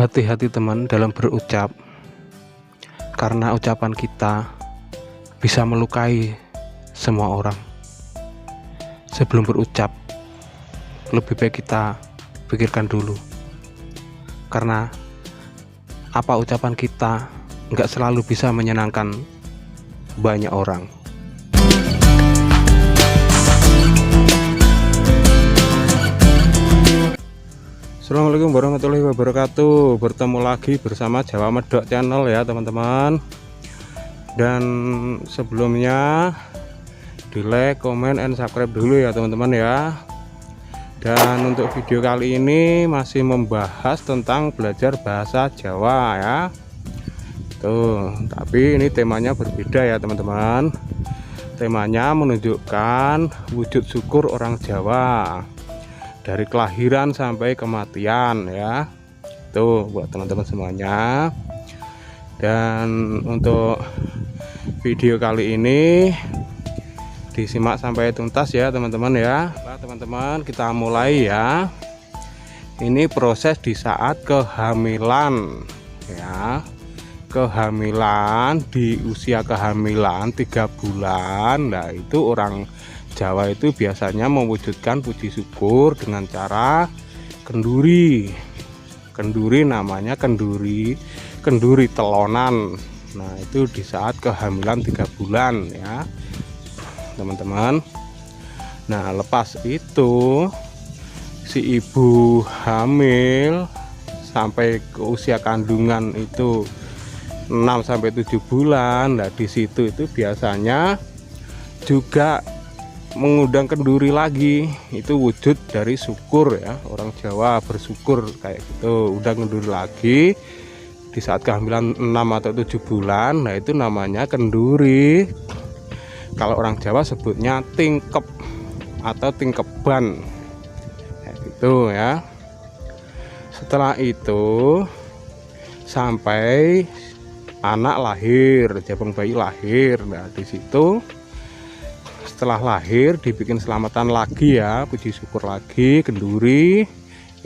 Hati-hati teman dalam berucap, karena ucapan kita bisa melukai semua orang. Sebelum berucap, lebih baik kita pikirkan dulu, karena apa ucapan kita nggak selalu bisa menyenangkan banyak orang. Assalamualaikum warahmatullahi wabarakatuh. Bertemu lagi bersama Jawa Medok Channel ya teman-teman. Dan sebelumnya di like, comment, and subscribe dulu ya teman-teman ya. Dan untuk video kali ini masih membahas tentang belajar bahasa Jawa ya. Tuh, tapi ini temanya berbeda ya teman-teman. Temanya menunjukkan wujud syukur orang Jawa dari kelahiran sampai kematian ya. Tuh buat teman-teman semuanya. Dan untuk video kali ini disimak sampai tuntas ya teman-teman ya. Nah, teman-teman kita mulai ya. Ini proses di saat kehamilan ya. Kehamilan, di usia kehamilan 3 bulan. Nah itu orang Jawa itu biasanya mewujudkan puji syukur dengan cara kenduri. Kenduri namanya kenduri telonan. Nah itu di saat kehamilan 3 bulan ya teman-teman. Nah lepas itu si ibu hamil sampai ke usia kandungan itu 6-7 bulan. Nah di situ itu biasanya juga mengundang kenduri lagi. Itu wujud dari syukur ya, orang Jawa bersyukur kayak gitu. Undang kenduri lagi di saat kehamilan 6 atau 7 bulan. Nah itu namanya kenduri. Kalau orang Jawa sebutnya tingkep atau tingkeban kayak gitu ya. Setelah itu sampai anak lahir, jabang bayi lahir. Nah di situ setelah lahir dibikin selamatan lagi ya, puji syukur lagi, kenduri.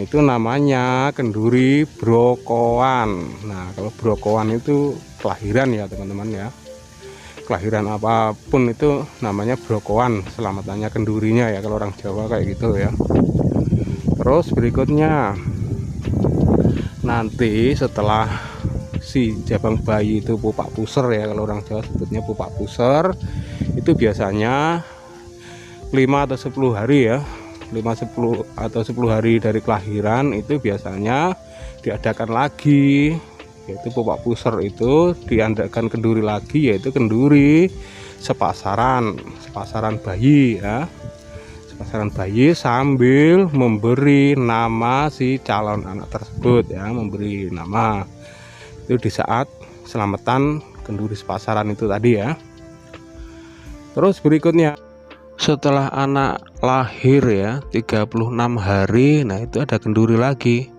Itu namanya kenduri brokoan. Nah kalau brokoan itu kelahiran ya teman-teman ya. Kelahiran apapun itu namanya brokoan, selamatannya kendurinya ya kalau orang Jawa kayak gitu ya. Terus berikutnya nanti setelah si jabang bayi itu pupak puser ya, kalau orang Jawa sebutnya pupak puser. Itu biasanya 5 atau 10 hari ya, 5-10 atau 10 hari dari kelahiran itu biasanya diadakan lagi, yaitu pupak puser itu diadakan kenduri lagi, yaitu kenduri sepasaran bayi ya. Sepasaran bayi sambil memberi nama si calon anak tersebut ya, memberi nama. Itu di saat selamatan kenduri sepasaran itu tadi ya. Terus berikutnya setelah anak lahir ya 36 hari, nah itu ada kenduri lagi,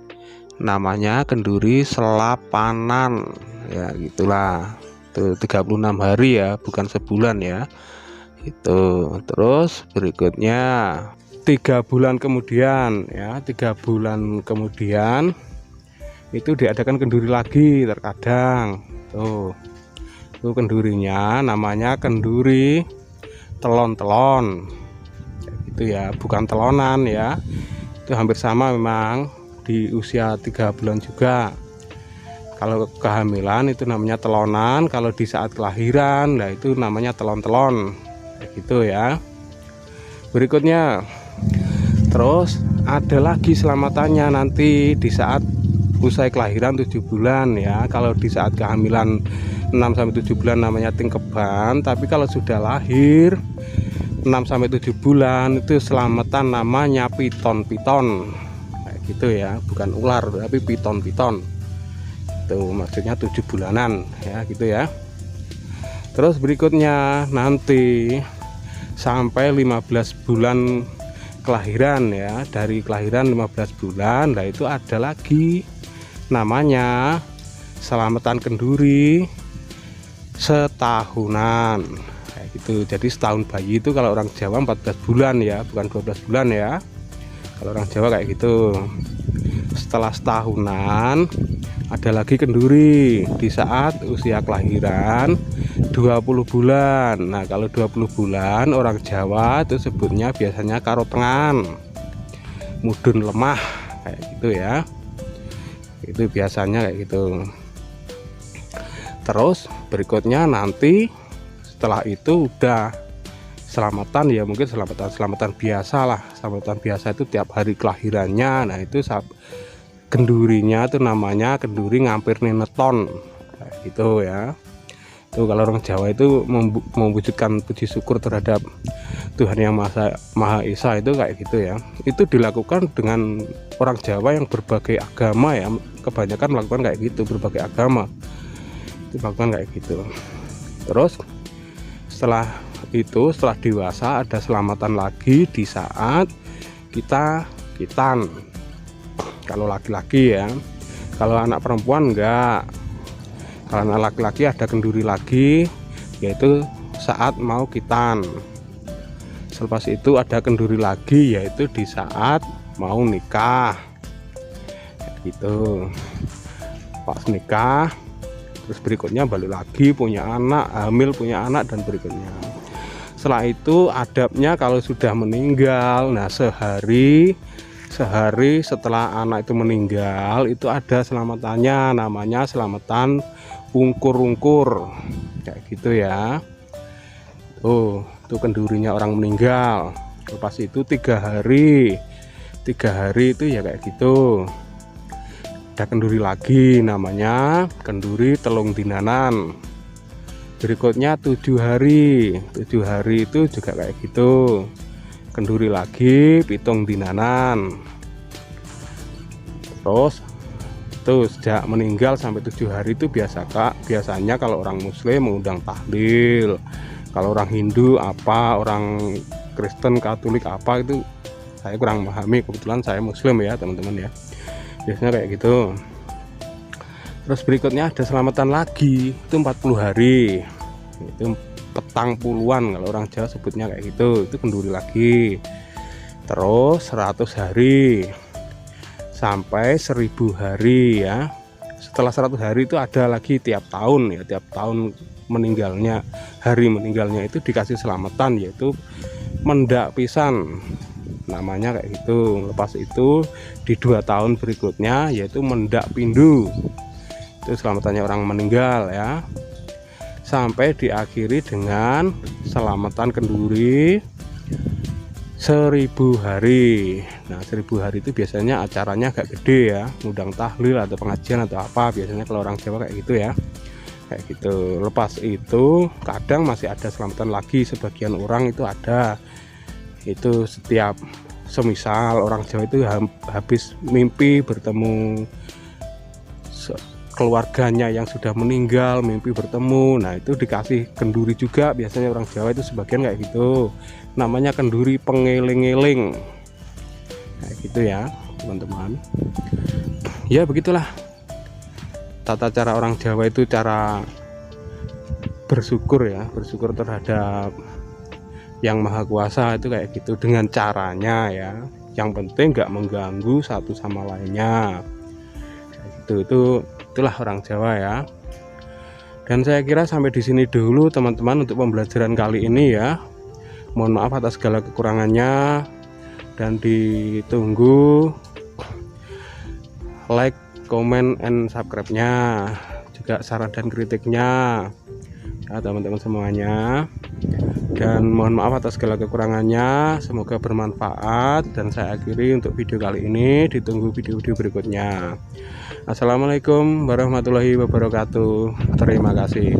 namanya kenduri selapanan ya gitulah. Itu 36 hari ya, bukan sebulan ya itu. Terus berikutnya 3 bulan kemudian ya, 3 bulan kemudian itu diadakan kenduri lagi terkadang. Tuh itu kendurinya namanya kenduri telon-telon gitu ya, bukan telonan ya. Itu hampir sama memang, di usia 3 bulan juga. Kalau kehamilan itu namanya telonan, kalau di saat kelahiran nah itu namanya telon-telon gitu ya. Berikutnya terus ada lagi selamatannya nanti di saat usai kelahiran 7 bulan ya. Kalau di saat kehamilan 6-7 bulan namanya tingkeban, tapi kalau sudah lahir 6-7 bulan itu selamatan namanya piton-piton kayak gitu ya, bukan ular tapi piton-piton. Itu maksudnya 7 bulanan ya gitu ya. Terus berikutnya nanti sampai 15 bulan kelahiran ya, dari kelahiran 15 bulan. Nah itu ada lagi namanya selamatan kenduri setahunan kayak gitu. Jadi setahun bayi itu kalau orang Jawa 14 bulan ya, bukan 12 bulan ya kalau orang Jawa kayak gitu. Setelah setahunan ada lagi kenduri di saat usia kelahiran 20 bulan. Nah, kalau 20 bulan orang Jawa itu sebutnya biasanya karotengan, mudun lemah kayak gitu ya. Itu biasanya kayak gitu. Terus berikutnya nanti setelah itu udah selamatan ya, mungkin selamatan biasa lah. Selamatan biasa itu tiap hari kelahirannya. Nah, itu kendurinya itu namanya kenduri ngampir neneton kayak gitu ya. Itu kalau orang Jawa itu mewujudkan puji syukur terhadap Tuhan yang Maha Esa itu kayak gitu ya. Itu dilakukan dengan orang Jawa yang berbagai agama ya, kebanyakan melakukan kayak gitu, berbagai agama itu melakukan kayak gitu. Terus setelah dewasa ada selamatan lagi di saat kita kitan. Kalau laki-laki ya, kalau anak perempuan enggak. Kalau anak laki-laki ada kenduri lagi, yaitu saat mau kitan. Selepas itu ada kenduri lagi, yaitu di saat mau nikah gitu. Pas nikah, terus berikutnya balik lagi punya anak, hamil punya anak, dan berikutnya. Setelah itu adabnya kalau sudah meninggal, nah sehari setelah anak itu meninggal itu ada selamatannya, namanya selamatan ungkur-ungkur kayak gitu ya. Itu kendurinya orang meninggal. Lepas itu 3 hari itu ya kayak gitu, ada kenduri lagi namanya kenduri telung dinanan. Berikutnya 7 hari itu juga kayak gitu, kenduri lagi pitung dinanan. Terus sejak meninggal sampai 7 hari itu biasanya kalau orang Muslim mengundang tahlil, kalau orang Hindu apa, orang Kristen Katolik apa, itu saya kurang memahami, kebetulan saya Muslim ya teman-teman ya, biasanya kayak gitu. Terus berikutnya ada selamatan lagi, itu 40 hari, itu petang puluhan kalau orang Jawa sebutnya kayak gitu, itu kenduri lagi. Terus 100 hari sampai 1000 hari ya. Setelah 100 hari itu ada lagi tiap tahun ya, tiap tahun meninggalnya, hari meninggalnya itu dikasih selamatan, yaitu mendak pisan namanya kayak gitu. Lepas itu di 2 tahun berikutnya yaitu mendak pindu, itu selamatannya orang meninggal ya, sampai diakhiri dengan selamatan kenduri 1000 hari. Nah, 1000 hari itu biasanya acaranya agak gede ya, ngundang tahlil atau pengajian atau apa, biasanya kalau orang Jawa kayak gitu ya, kayak gitu. Lepas itu kadang masih ada selamatan lagi, sebagian orang itu ada, itu setiap semisal orang Jawa itu habis mimpi bertemu keluarganya yang sudah meninggal, mimpi bertemu, nah itu dikasih kenduri juga, biasanya orang Jawa itu sebagian kayak gitu, namanya kenduri pengeling-eling kayak gitu ya teman-teman. Ya begitulah tata cara orang Jawa itu, cara bersyukur ya, bersyukur terhadap yang Maha Kuasa itu kayak gitu, dengan caranya ya, yang penting nggak mengganggu satu sama lainnya kayak gitu. Itulah orang Jawa ya. Dan saya kira sampai di sini dulu teman-teman untuk pembelajaran kali ini ya. Mohon maaf atas segala kekurangannya, dan ditunggu like, comment, and subscribe-nya, juga saran dan kritiknya ya teman-teman semuanya. Dan mohon maaf atas segala kekurangannya, semoga bermanfaat, dan saya akhiri untuk video kali ini. Ditunggu video-video berikutnya. Assalamualaikum warahmatullahi wabarakatuh. Terima kasih.